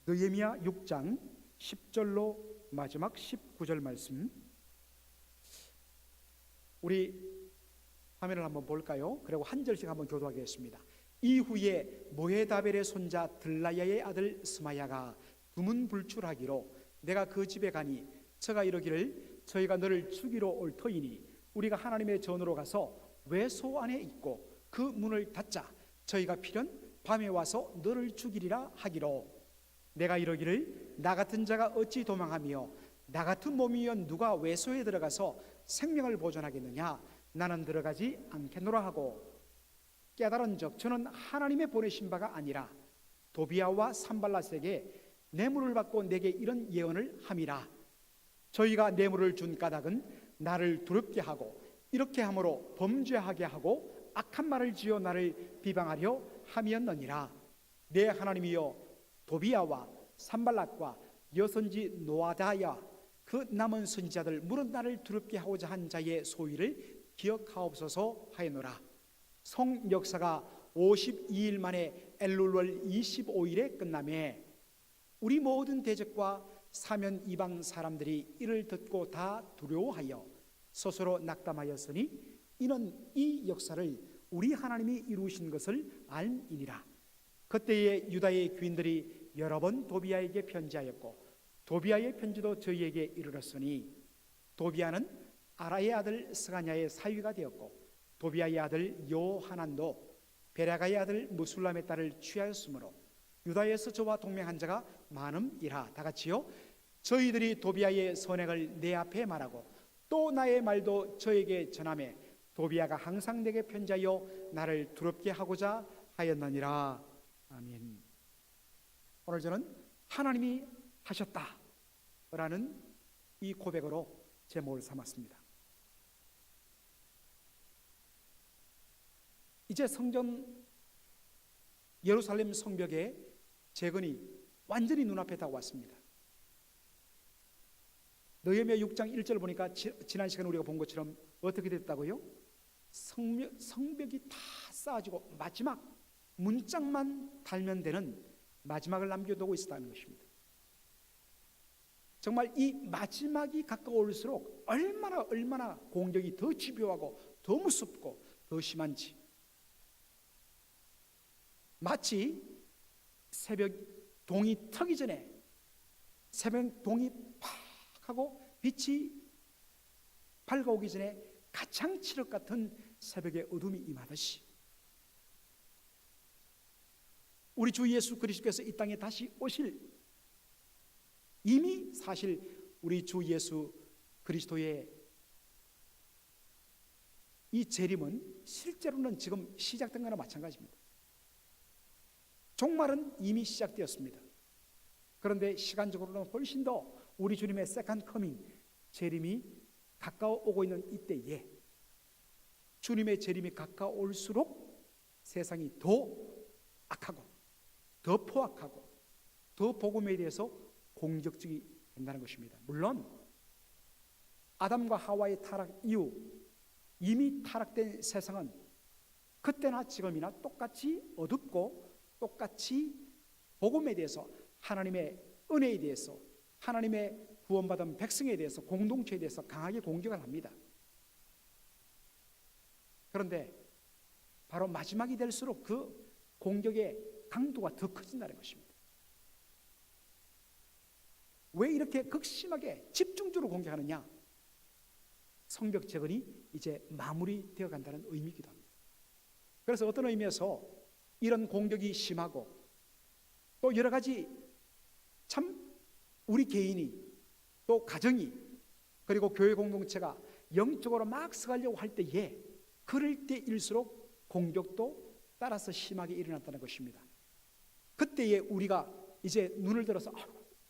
느헤미야 6장 10절로 마지막 19절 말씀, 우리 화면을 한번 볼까요? 그리고 한 절씩 한번 교도하겠습니다. 이후에 모헤다벨의 손자 들라야의 아들 스마야가 두문불출하기로 내가 그 집에 가니 저가 이르기를 저희가 너를 죽이러 올 터이니 우리가 하나님의 전으로 가서 외소 안에 있고 그 문을 닫자. 저희가 필연 밤에 와서 너를 죽이리라 하기로 내가 이르기를 나 같은 자가 어찌 도망하며 나 같은 몸이여 누가 외소에 들어가서 생명을 보존하겠느냐. 나는 들어가지 않겠노라 하고 깨달은즉 저는 하나님의 보내신 바가 아니라 도비아와 산발랏에게 뇌물을 받고 내게 이런 예언을 함이라. 저희가 뇌물을 준 까닭은 나를 두렵게 하고 이렇게 함으로 범죄하게 하고 악한 말을 지어 나를 비방하려 함이었느니라. 내 하나님이여 도비아와 산발랏과 여선지 노아다야 그 남은 선지자들 무릇 나를 두렵게 하고자 한 자의 소위를 기억하옵소서 하였노라. 성 역사가 52일 만에 엘룰월 25일에 끝나매 우리 모든 대적과 사면 이방 사람들이 이를 듣고 다 두려워하여 스스로 낙담하였으니 이는 이 역사를 우리 하나님이 이루신 것을 알미니라. 그때에 유다의 귀인들이 여러 번 도비아에게 편지하였고 도비아의 편지도 저희에게 이르렀으니 도비아는 아라의 아들 스가냐의 사위가 되었고 도비아의 아들 요하난도 베라가의 아들 무술람의 딸을 취하였으므로 유다에서 저와 동맹한 자가 많음이라. 다 같이요. 저희들이 도비아의 선행을 내 앞에 말하고 또 나의 말도 저에게 전하매 도비아가 항상 내게 편지하여 나를 두렵게 하고자 하였느니라. 아멘. 오늘 저는 하나님이 하셨다라는 이 고백으로 제목을 삼았습니다. 이제 성전 예루살렘 성벽의 재건이 완전히 눈앞에 다가왔습니다. 느헤미야 6장 1절 보니까 지난 시간에 우리가 본 것처럼 어떻게 됐다고요? 성벽이 다 쌓아지고 마지막 문짝만 달면 되는 마지막을 남겨두고 있었다는 것입니다. 정말 이 마지막이 가까울수록 얼마나 공격이 더 집요하고 더 무섭고 더 심한지, 마치 새벽 동이 트기 전에 새벽 동이 팍 하고 빛이 밝아오기 전에 가장 칠흑 같은 새벽의 어둠이 임하듯이 우리 주 예수 그리스도께서 이 땅에 다시 오실, 이미 사실 우리 주 예수 그리스도의 이 재림은 실제로는 지금 시작된 거나 마찬가지입니다. 종말은 이미 시작되었습니다. 그런데 시간적으로는 훨씬 더 우리 주님의 세컨드 커밍, 재림이 가까워 오고 있는 이때에 주님의 재림이 가까울수록 세상이 더 악하고 더 포악하고 더 복음에 대해서 공격적이 된다는 것입니다. 물론 아담과 하와의 타락 이후 이미 타락된 세상은 그때나 지금이나 똑같이 어둡고 똑같이 복음에 대해서, 하나님의 은혜에 대해서, 하나님의 구원받은 백성에 대해서, 공동체에 대해서 강하게 공격을 합니다. 그런데 바로 마지막이 될수록 그 공격의 강도가 더 커진다는 것입니다. 왜 이렇게 극심하게 집중적으로 공격하느냐? 성벽 재건이 이제 마무리되어 간다는 의미이기도 합니다. 그래서 어떤 의미에서 이런 공격이 심하고 또 여러 가지 참 우리 개인이 또 가정이 그리고 교회 공동체가 영적으로 막 서가려고 할 때에 그럴 때일수록 공격도 따라서 심하게 일어났다는 것입니다. 그때에 우리가 이제 눈을 들어서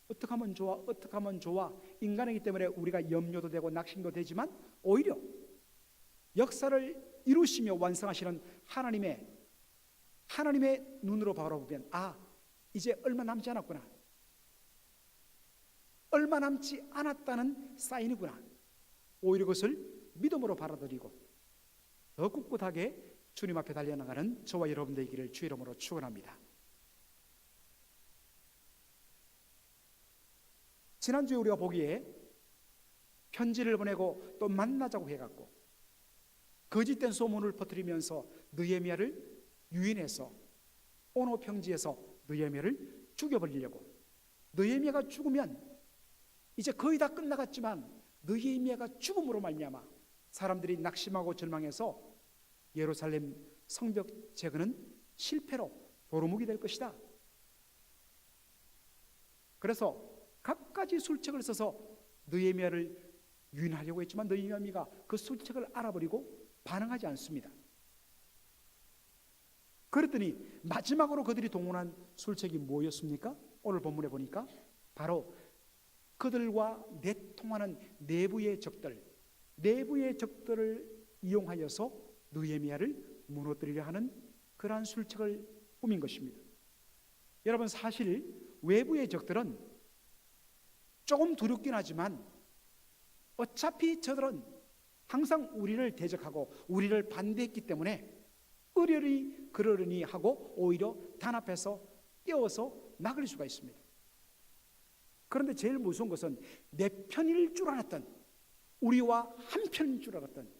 어떻게 하면 좋아, 어떻게 하면 좋아, 인간이기 때문에 우리가 염려도 되고 낙심도 되지만 오히려 역사를 이루시며 완성하시는 하나님의 눈으로 바라보면 이제 얼마 남지 않았구나, 얼마 남지 않았다는 사인이구나, 오히려 그것을 믿음으로 받아들이고 더 꿋꿋하게 주님 앞에 달려나가는 저와 여러분 되기를 주의 이름으로 축원합니다. 지난주에 우리가 보기에 편지를 보내고 또 만나자고 해갖고 거짓된 소문을 퍼뜨리면서 느헤미야를 유인해서 오노 평지에서 느헤미야를 죽여버리려고, 느헤미야가 죽으면 이제 거의 다 끝나갔지만 느헤미야가 죽음으로 말미암아 사람들이 낙심하고 절망해서 예루살렘 성벽 재건은 실패로 도루묵이 될 것이다. 그래서 갖가지 술책을 써서 느헤미야를 유인하려고 했지만 느헤미야가 그 술책을 알아버리고 반응하지 않습니다. 그랬더니 마지막으로 그들이 동원한 술책이 뭐였습니까? 오늘 본문에 보니까 바로 그들과 내통하는 내부의 적들을 이용하여서 느헤미야를 무너뜨리려 하는 그러한 술책을 꾸민 것입니다. 여러분, 사실 외부의 적들은 조금 두렵긴 하지만 어차피 저들은 항상 우리를 대적하고 우리를 반대했기 때문에 으려니 그러려니 하고 오히려 단합해서 띄워서 막을 수가 있습니다. 그런데 제일 무서운 것은 내 편일 줄 알았던, 우리와 한편인 줄 알았던,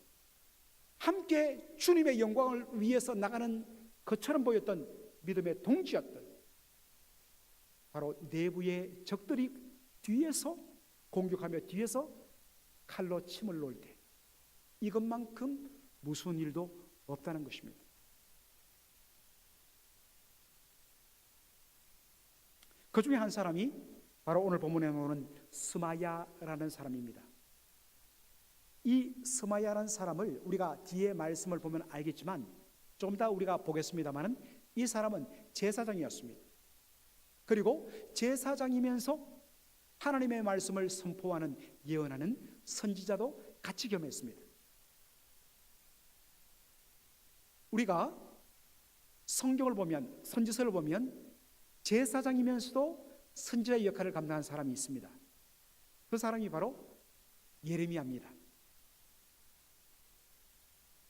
함께 주님의 영광을 위해서 나가는 것처럼 보였던 믿음의 동지였던 바로 내부의 적들이 뒤에서 공격하며 뒤에서 칼로 침을 놓을 때 이것만큼 무서운 일도 없다는 것입니다. 그 중에 한 사람이 바로 오늘 본문에 나오는 스마야라는 사람입니다. 이 스마야라는 사람을 우리가 뒤에 말씀을 보면 알겠지만 좀 더 우리가 보겠습니다만 이 사람은 제사장이었습니다. 그리고 제사장이면서 하나님의 말씀을 선포하는, 예언하는 선지자도 같이 겸했습니다. 우리가 성경을 보면, 선지서를 보면 제사장이면서도 선지자의 역할을 감당한 사람이 있습니다. 그 사람이 바로 예레미야입니다.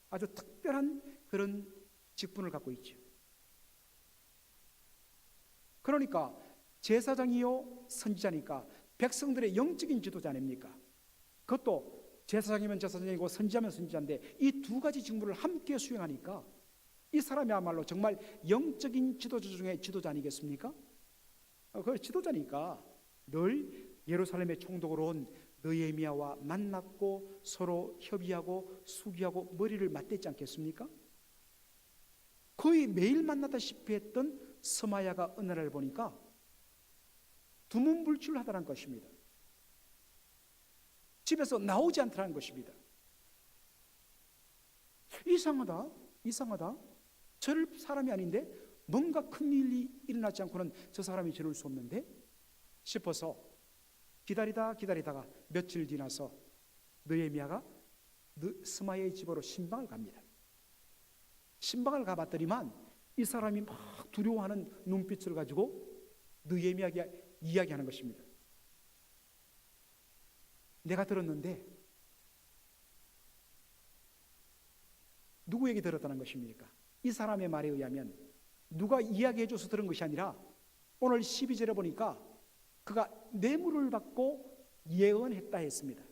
아주 특별한 그런 직분을 갖고 있죠. 그러니까 제사장이요 선지자니까 백성들의 영적인 지도자 아닙니까? 그것도 제사장이면 제사장이고 선지자면 선지자인데 이 두 가지 직무를 함께 수행하니까 이 사람이야말로 정말 영적인 지도자 중에 지도자 아니겠습니까? 그 지도자니까 늘 예루살렘의 총독으로 온 느헤미야와 만났고 서로 협의하고 수기하고 머리를 맞댔지 않겠습니까? 거의 매일 만나다시피 했던 스마야가 어느 날 보니까 두문불출하다는 것입니다. 집에서 나오지 않더라는 것입니다. 이상하다. 저럴 사람이 아닌데 뭔가 큰일이 일어나지 않고는 저 사람이 저럴 수 없는데 싶어서 기다리다가 며칠 지나서 느헤미야가 스마야의 집으로 신방을 갑니다. 신방을 가봤더니만 이 사람이 막 두려워하는 눈빛을 가지고 느헤미야에게 이야기하는 것입니다. 내가 들었는데 누구 얘기 들었다는 것입니까? 이 사람의 말에 의하면 누가 이야기해줘서 들은 것이 아니라 오늘 12절에 보니까 그가 뇌물을 받고 예언했다 했습니다.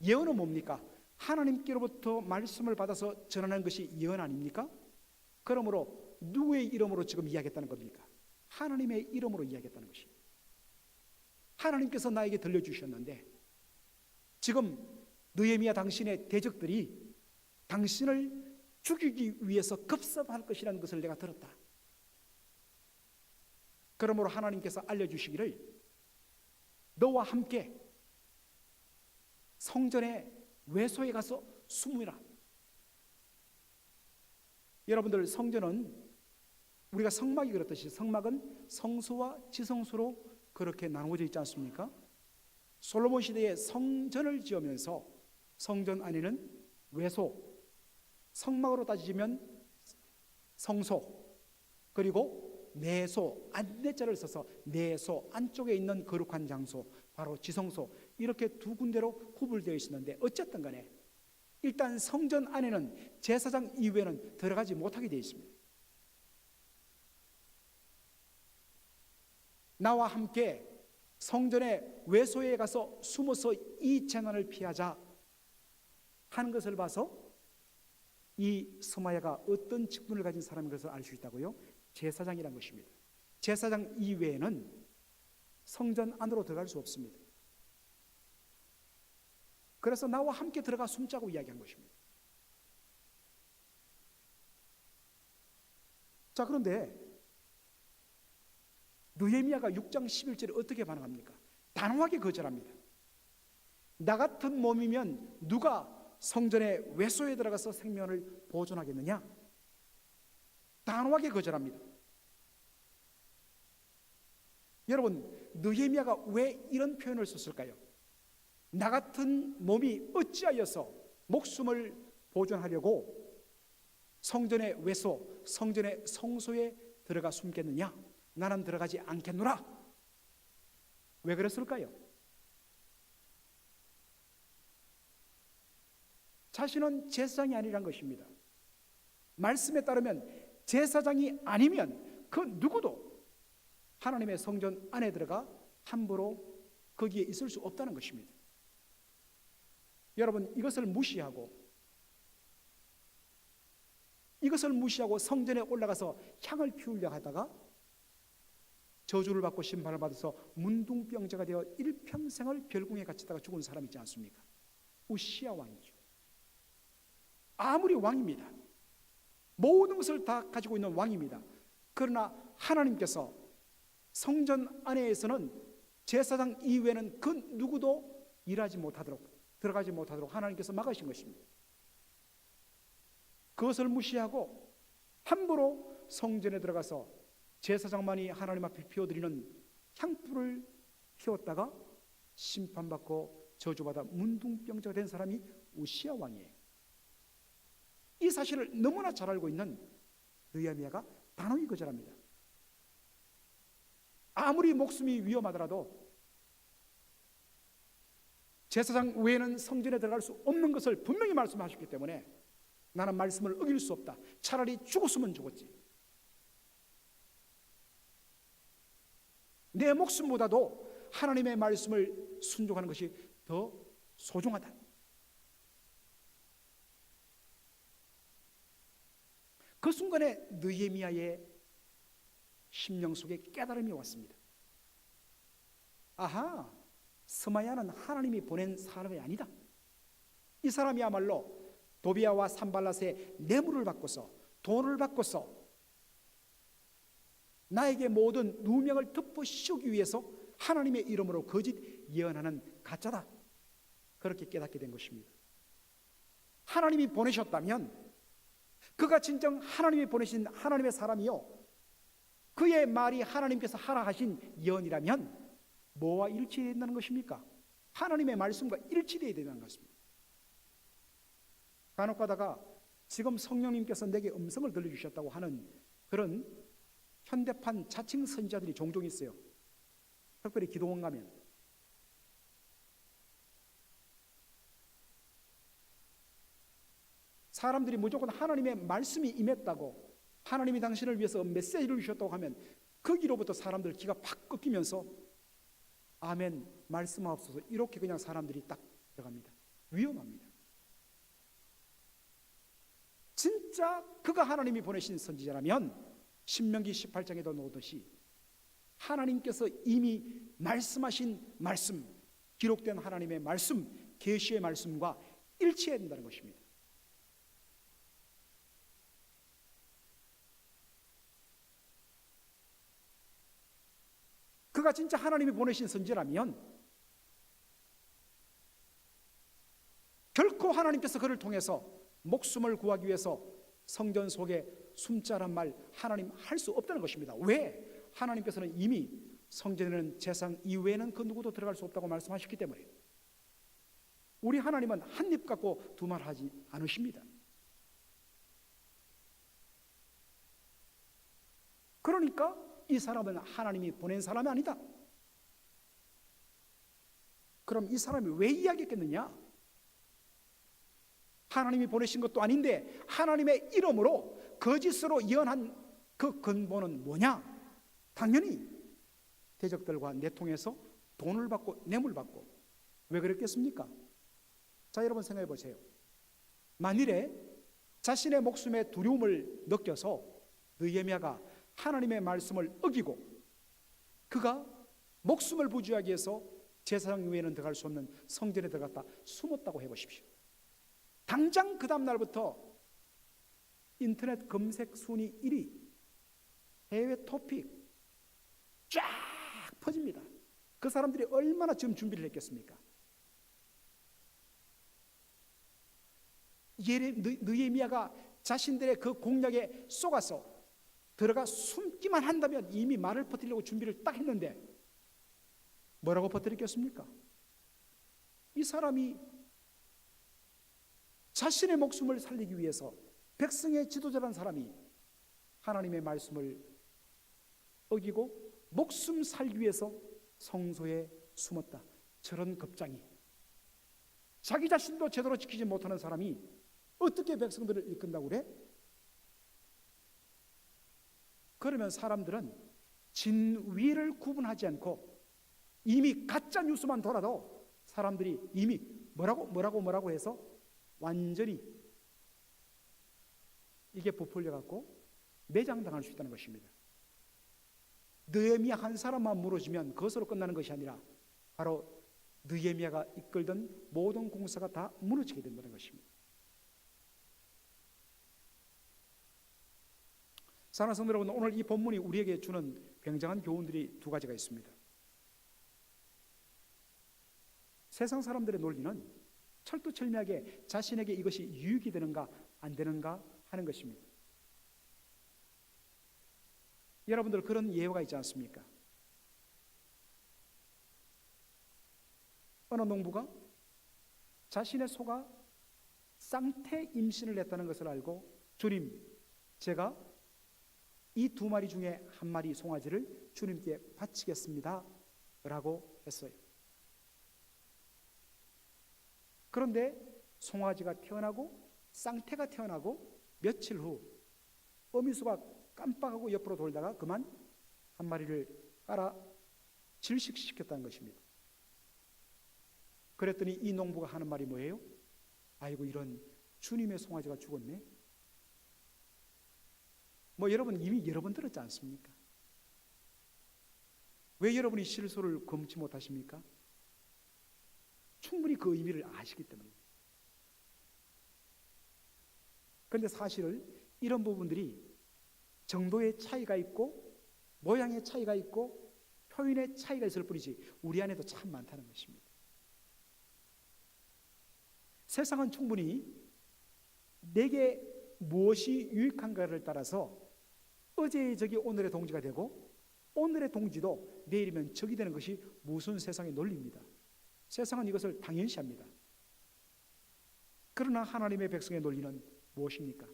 예언은 뭡니까? 하나님께로부터 말씀을 받아서 전하는 것이 예언 아닙니까? 그러므로 누구의 이름으로 지금 이야기했다는 겁니까? 하나님의 이름으로 이야기했다는 것입니다. 하나님께서 나에게 들려주셨는데 지금 느헤미야 당신의 대적들이 당신을 죽이기 위해서 급습할 것이라는 것을 내가 들었다. 그러므로 하나님께서 알려주시기를 너와 함께 성전의 외소에 가서 숨으라. 여러분들, 성전은 우리가 성막이 그렇듯이 성막은 성소와 지성소로 그렇게 나누어져 있지 않습니까? 솔로몬 시대에 성전을 지으면서 성전 안에는 외소, 성막으로 따지면 성소, 그리고 내소, 안내자를 써서 내소, 안쪽에 있는 거룩한 장소, 바로 지성소, 이렇게 두 군데로 구분되어 있었는데 어쨌든 간에 일단 성전 안에는 제사장 이외에는 들어가지 못하게 되어 있습니다. 나와 함께 성전의 외소에 가서 숨어서 이 재난을 피하자 하는 것을 봐서 이 스마야가 어떤 직분을 가진 사람인 것을 알 수 있다고요? 제사장이란 것입니다. 제사장 이외에는 성전 안으로 들어갈 수 없습니다. 그래서 나와 함께 들어가 숨자고 이야기한 것입니다. 자, 그런데 느헤미야가 6장 11절에 어떻게 반응합니까? 단호하게 거절합니다. 나 같은 몸이면 누가 성전의 외소에 들어가서 생명을 보존하겠느냐? 단호하게 거절합니다. 여러분, 느헤미야가 왜 이런 표현을 썼을까요? 나 같은 몸이 어찌하여서 목숨을 보존하려고 성전의 외소, 성전의 성소에 들어가 숨겠느냐? 나는 들어가지 않겠노라. 왜 그랬을까요? 자신은 제사장이 아니란 것입니다. 말씀에 따르면 제사장이 아니면 그 누구도 하나님의 성전 안에 들어가 함부로 거기에 있을 수 없다는 것입니다. 여러분, 이것을 무시하고 성전에 올라가서 향을 피우려 하다가 저주를 받고 심판을 받아서 문둥병자가 되어 일평생을 별궁에 갇히다가 죽은 사람 있지 않습니까? 우시야 왕이죠. 아무리 왕입니다. 모든 것을 다 가지고 있는 왕입니다. 그러나 하나님께서 성전 안에서는 제사장 이외에는 그 누구도 일하지 못하도록, 들어가지 못하도록 하나님께서 막으신 것입니다. 그것을 무시하고 함부로 성전에 들어가서 제사장만이 하나님 앞에 피워드리는 향불을 피웠다가 심판받고 저주받아 문둥병자가 된 사람이 우시야 왕이에요. 이 사실을 너무나 잘 알고 있는 느헤미야가 단호히 거절합니다. 아무리 목숨이 위험하더라도 제사장 외에는 성전에 들어갈 수 없는 것을 분명히 말씀하셨기 때문에 나는 말씀을 어길 수 없다. 차라리 죽었으면 죽었지. 내 목숨보다도 하나님의 말씀을 순종하는 것이 더 소중하다. 그 순간에 느헤미야의 심령 속에 깨달음이 왔습니다. 아하, 스마야는 하나님이 보낸 사람이 아니다. 이 사람이야말로 도비야와 산발랏의 뇌물을 받고서, 돈을 받고서 나에게 모든 누명을 덮어 씌우기 위해서 하나님의 이름으로 거짓 예언하는 가짜다. 그렇게 깨닫게 된 것입니다. 하나님이 보내셨다면, 그가 진정 하나님이 보내신 하나님의 사람이요, 그의 말이 하나님께서 하라 하신 예언이라면 뭐와 일치되어야 된다는 것입니까? 하나님의 말씀과 일치되어야 된다는 것입니다. 간혹 가다가 지금 성령님께서 내게 음성을 들려주셨다고 하는 그런 현대판 자칭 선지자들이 종종 있어요. 특별히 기도원 가면. 사람들이 무조건 하나님의 말씀이 임했다고, 하나님이 당신을 위해서 메시지를 주셨다고 하면 거기로부터 사람들 기가 팍 꺾이면서 아멘, 말씀하옵소서, 이렇게 그냥 사람들이 딱 들어갑니다. 위험합니다. 진짜 그가 하나님이 보내신 선지자라면 신명기 18장에도 나오듯이 하나님께서 이미 말씀하신 말씀, 기록된 하나님의 말씀, 계시의 말씀과 일치해야 된다는 것입니다. 그가 진짜 하나님이 보내신 선지자라면 결코 하나님께서 그를 통해서 목숨을 구하기 위해서 성전 속에 숨자란 말 하나님 할 수 없다는 것입니다. 왜? 하나님께서는 이미 성전에는 제사장 이외에는 그 누구도 들어갈 수 없다고 말씀하셨기 때문에. 우리 하나님은 한 입 갖고 두 말 하지 않으십니다. 그러니까 이 사람은 하나님이 보낸 사람이 아니다. 그럼 이 사람이 왜 이야기했겠느냐? 하나님이 보내신 것도 아닌데 하나님의 이름으로 거짓으로 예언한 그 근본은 뭐냐? 당연히 대적들과 내통해서 돈을 받고 뇌물 받고. 왜 그랬겠습니까? 자, 여러분 생각해 보세요. 만일에 자신의 목숨의 두려움을 느껴서 느헤미야가 하나님의 말씀을 어기고 그가 목숨을 부지하기 위해서 제사장 외에는 들어갈 수 없는 성전에 들어갔다 숨었다고 해보십시오. 당장 그 다음 날부터 인터넷 검색 순위 1위, 해외 토픽 쫙 퍼집니다. 그 사람들이 얼마나 지금 준비를 했겠습니까? 느헤미야가 자신들의 그 공략에 속아서 들어가 숨기만 한다면 이미 말을 퍼뜨리려고 준비를 딱 했는데 뭐라고 퍼뜨리겠습니까? 이 사람이 자신의 목숨을 살리기 위해서, 백성의 지도자라는 사람이 하나님의 말씀을 어기고 목숨 살기 위해서 성소에 숨었다. 저런 겁장이, 자기 자신도 제대로 지키지 못하는 사람이 어떻게 백성들을 이끈다고 그래? 그러면 사람들은 진위를 구분하지 않고 이미 가짜 뉴스만 돌아도 사람들이 이미 뭐라고 해서 완전히 이게 부풀려 갖고 매장당할 수 있다는 것입니다. 느헤미야 한 사람만 무너지면 그것으로 끝나는 것이 아니라 바로 느헤미야가 이끌던 모든 공사가 다 무너지게 된다는 것입니다. 사랑하는 성도 여러분, 오늘 이 본문이 우리에게 주는 굉장한 교훈들이 두 가지가 있습니다. 세상 사람들의 논리는 철두철미하게 자신에게 이것이 유익이 되는가 안 되는가 하는 것입니다. 여러분들 그런 예화가 있지 않습니까? 어느 농부가 자신의 소가 쌍태 임신을 했다는 것을 알고, 주님, 제가 이 두 마리 중에 한 마리 송아지를 주님께 바치겠습니다 라고 했어요. 그런데 송아지가 태어나고 쌍태가 태어나고 며칠 후 어미수가 깜빡하고 옆으로 돌다가 그만 한 마리를 깔아 질식시켰다는 것입니다. 그랬더니 이 농부가 하는 말이 뭐예요? 아이고, 이런, 주님의 송아지가 죽었네. 여러분 이미 여러 번 들었지 않습니까? 왜 여러분이 실수를 금치 못하십니까? 충분히 그 의미를 아시기 때문입니다. 그런데 사실은 이런 부분들이 정도의 차이가 있고 모양의 차이가 있고 표현의 차이가 있을 뿐이지 우리 안에도 참 많다는 것입니다. 세상은 충분히 내게 무엇이 유익한가를 따라서 어제의 적이 오늘의 동지가 되고 오늘의 동지도 내일이면 적이 되는 것이 무슨 세상의 논리입니다. 세상은 이것을 당연시합니다. 그러나 하나님의 백성의 논리는 무엇입니까?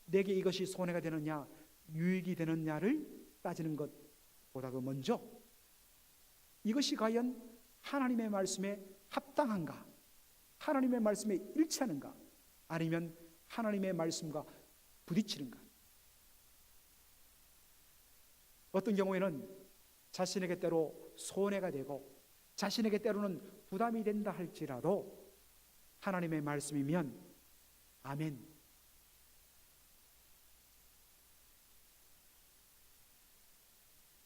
내게 이것이 손해가 되느냐 유익이 되느냐를 따지는 것보다도 먼저 이것이 과연 하나님의 말씀에 합당한가, 하나님의 말씀에 일치하는가, 아니면 하나님의 말씀과 부딪히는가. 어떤 경우에는 자신에게 때로 손해가 되고 자신에게 때로는 부담이 된다 할지라도 하나님의 말씀이면 아멘.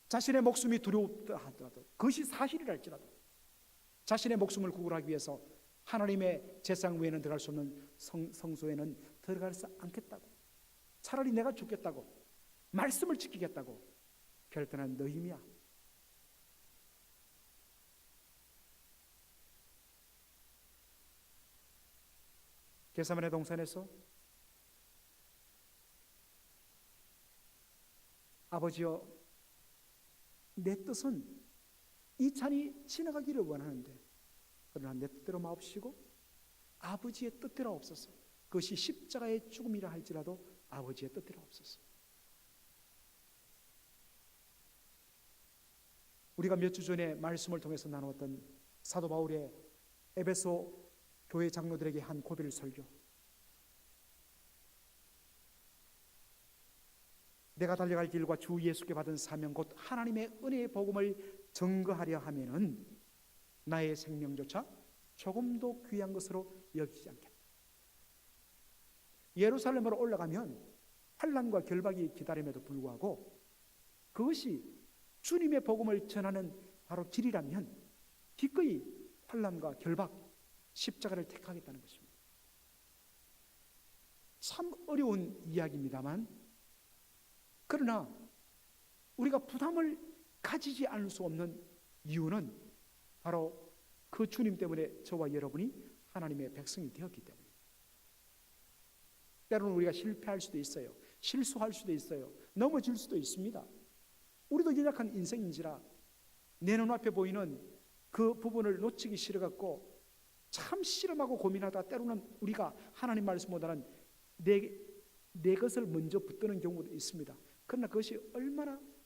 자신의 목숨이 두려웠다 하더라도, 그것이 사실이라 할지라도 자신의 목숨을 구원하기 위해서 하나님의 제상 외에는 들어갈 수 없는 성소에는 들어가지 않겠다고, 차라리 내가 죽겠다고, 말씀을 지키겠다고 결단한 느헤미야. 겟세마네 동산에서 아버지여, 내 뜻은 이 잔이 지나가기를 원하는데 그러나 내 뜻대로 마옵시고 아버지의 뜻대로 없어서, 그것이 십자가의 죽음이라 할지라도 아버지의 뜻대로 없어서. 우리가 몇 주 전에 말씀을 통해서 나누었던 사도 바울의 에베소 교회 장로들에게 한 고별 설교, 내가 달려갈 길과 주 예수께 받은 사명 곧 하나님의 은혜의 복음을 증거하려 하면은 나의 생명조차 조금도 귀한 것으로 여기지 않겠다. 예루살렘으로 올라가면 환난과 결박이 기다림에도 불구하고 그것이 주님의 복음을 전하는 바로 길이라면 기꺼이 환난과 결박, 십자가를 택하겠다는 것입니다. 참 어려운 이야기입니다만, 그러나 우리가 부담을 가지지 않을 수 없는 이유는 바로 그 주님 때문에 저와 여러분이 하나님의 백성이 되었기 때문입니다. 때로는 우리가 실패할 수도 있어요. 실수할 수도 있어요. 넘어질 수도 있습니다. 우리도 연약한 인생인지라 내 눈앞에 보이는 그 부분을 놓치기 싫어갖고 참 씨름하고 고민하다 때로는 우리가 하나님 말씀보다는 내 것을 먼저 붙드는 경우도 있습니다. 그러나 그것이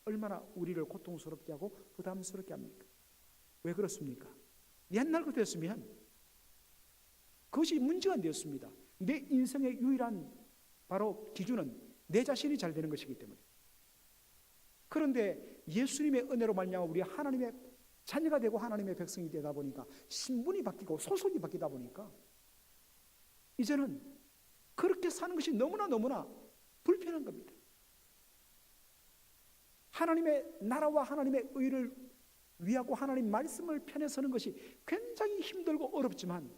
얼마나 우리를 고통스럽게 하고 부담스럽게 합니까? 왜 그렇습니까? 옛날 같았으면 그것이 문제가 안 되었습니다. 내 인생의 유일한 바로 기준은 내 자신이 잘 되는 것이기 때문에. 그런데 예수님의 은혜로 말미암아 우리 하나님의 자녀가 되고 하나님의 백성이 되다 보니까 신분이 바뀌고 소속이 바뀌다 보니까 이제는 그렇게 사는 것이 너무나 불편한 겁니다. 하나님의 나라와 하나님의 의를 위하고 하나님 말씀을 편에 서는 것이 굉장히 힘들고 어렵지만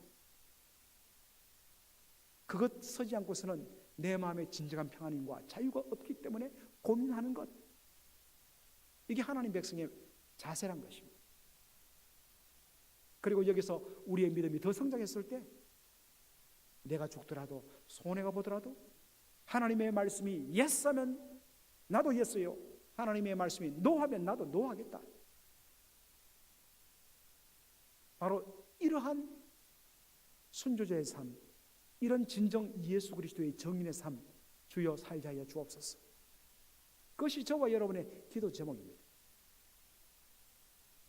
그것 서지 않고서는 내 마음의 진정한 평안과 자유가 없기 때문에 고민하는 것, 이게 하나님 백성의 자세란 것입니다. 그리고 여기서 우리의 믿음이 더 성장했을 때 내가 죽더라도 손해가 보더라도 하나님의 말씀이 yes 하면 나도 yes요, 하나님의 말씀이 no 하면 나도 no 하겠다. 바로 이러한 순교자의 삶, 이런 진정 예수 그리스도의 정인의 삶 주여 살게 하여 주옵소서. 그것이 저와 여러분의 기도 제목입니다.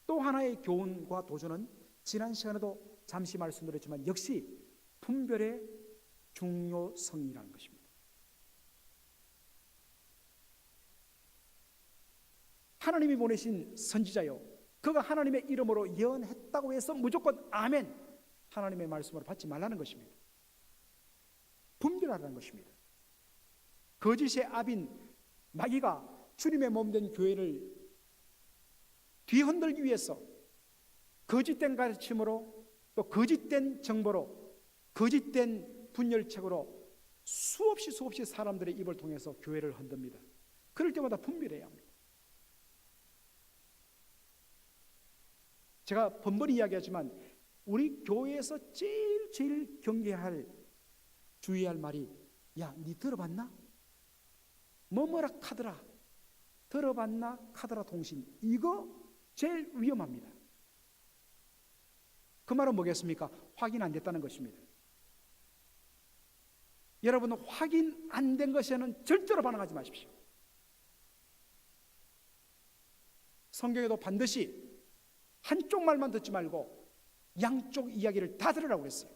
또 하나의 교훈과 도전은 지난 시간에도 잠시 말씀드렸지만 역시 분별의 중요성이라는 것입니다. 하나님이 보내신 선지자요, 그가 하나님의 이름으로 예언했다고 해서 무조건 아멘, 하나님의 말씀으로 받지 말라는 것입니다. 분별하라는 것입니다. 거짓의 아빈 마귀가 주님의 몸된 교회를 뒤흔들기 위해서 거짓된 가르침으로 또 거짓된 정보로 거짓된 분열책으로 수없이 사람들의 입을 통해서 교회를 흔듭니다. 그럴 때마다 분별해야 합니다. 제가 번번이 이야기하지만 우리 교회에서 제일 경계할 주의할 말이, 야, 니 들어봤나? 뭐뭐라 카더라, 들어봤나? 카더라 통신, 이거 제일 위험합니다. 그 말은 뭐겠습니까? 확인 안 됐다는 것입니다. 여러분은 확인 안 된 것에는 절대로 반응하지 마십시오. 성경에도 반드시 한쪽 말만 듣지 말고 양쪽 이야기를 다 들으라고 그랬어요.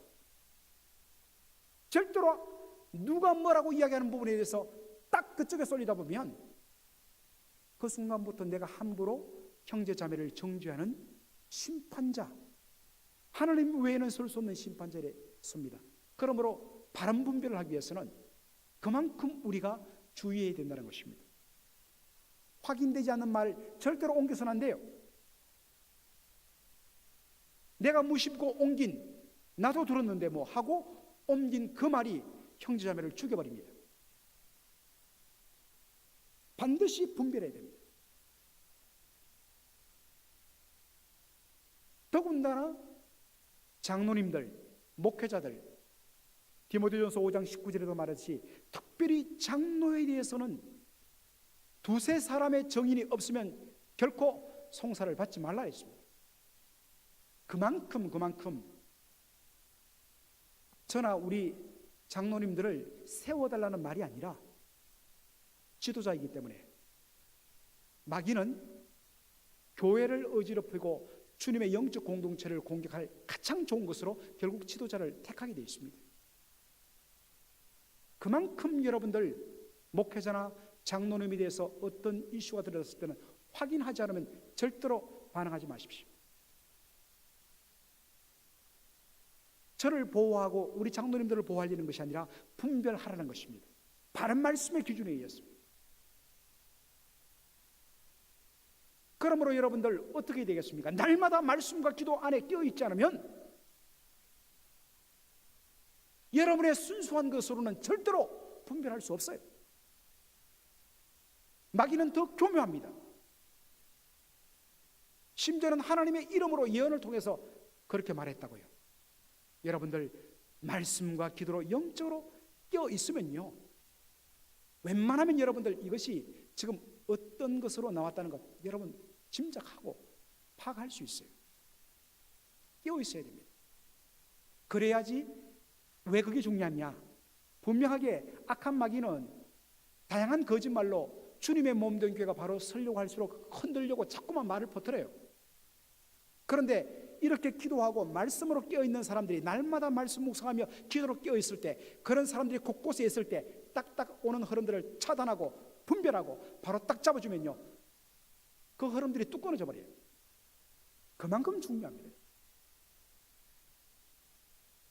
절대로 누가 뭐라고 이야기하는 부분에 대해서 딱 그쪽에 쏠리다 보면 그 순간부터 내가 함부로 형제 자매를 정죄하는 심판자, 하나님 외에는 설 수 없는 심판자에 섭니다. 그러므로 바른 분별을 하기 위해서는 그만큼 우리가 주의해야 된다는 것입니다. 확인되지 않는 말 절대로 옮겨서는 안 돼요. 내가 무심코 옮긴, 나도 들었는데 뭐 하고 옮긴 그 말이 형제자매를 죽여버립니다. 반드시 분별해야 됩니다. 더군다나 장로님들, 목회자들, 디모데전서 5장 19절에도 말했듯이 특별히 장로에 대해서는 두세 사람의 정인이 없으면 결코 송사를 받지 말라 했습니다. 그만큼 저나 우리 장로님들을 세워달라는 말이 아니라 지도자이기 때문에 마귀는 교회를 어지럽히고 주님의 영적 공동체를 공격할 가장 좋은 것으로 결국 지도자를 택하게 되어 있습니다. 그만큼 여러분들 목회자나 장로님에 대해서 어떤 이슈가 들어졌을 때는 확인하지 않으면 절대로 반응하지 마십시오. 저를 보호하고 우리 장로님들을 보호하려는 것이 아니라 분별하라는 것입니다. 바른 말씀의 기준에 의했습니다. 그러므로 여러분들 어떻게 되겠습니까? 날마다 말씀과 기도 안에 끼어있지 않으면 여러분의 순수한 것으로는 절대로 분별할 수 없어요. 마귀는 더 교묘합니다. 심지어는 하나님의 이름으로 예언을 통해서 그렇게 말했다고요. 여러분들 말씀과 기도로 영적으로 끼어 있으면요, 웬만하면 여러분들 이것이 지금 어떤 것으로 나왔다는 것 여러분 짐작하고 파악할 수 있어요. 끼어 있어야 됩니다. 그래야지. 왜 그게 중요하냐? 분명하게 악한 마귀는 다양한 거짓말로 주님의 몸된 교회가 바로 서려고 할수록 흔들려고 자꾸만 말을 퍼뜨려요. 그런데 이렇게 기도하고 말씀으로 깨어있는 사람들이 날마다 말씀 묵상하며 기도로 깨어있을 때, 그런 사람들이 곳곳에 있을 때 딱딱 오는 흐름들을 차단하고 분별하고 바로 딱 잡아주면요, 그 흐름들이 뚝 끊어져 버려요. 그만큼 중요합니다.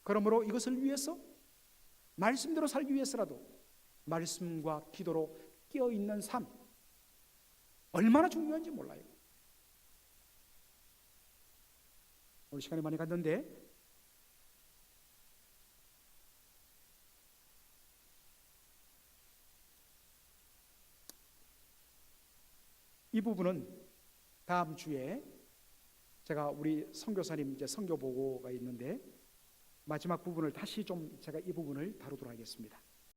그러므로 이것을 위해서, 말씀대로 살기 위해서라도 말씀과 기도로 깨어있는 삶, 얼마나 중요한지 몰라요. 오늘 시간이 많이 갔는데 이 부분은 다음 주에 제가 우리 선교사님 이제 선교 보고가 있는데 마지막 부분을 다시 좀 제가 이 부분을 다루도록 하겠습니다.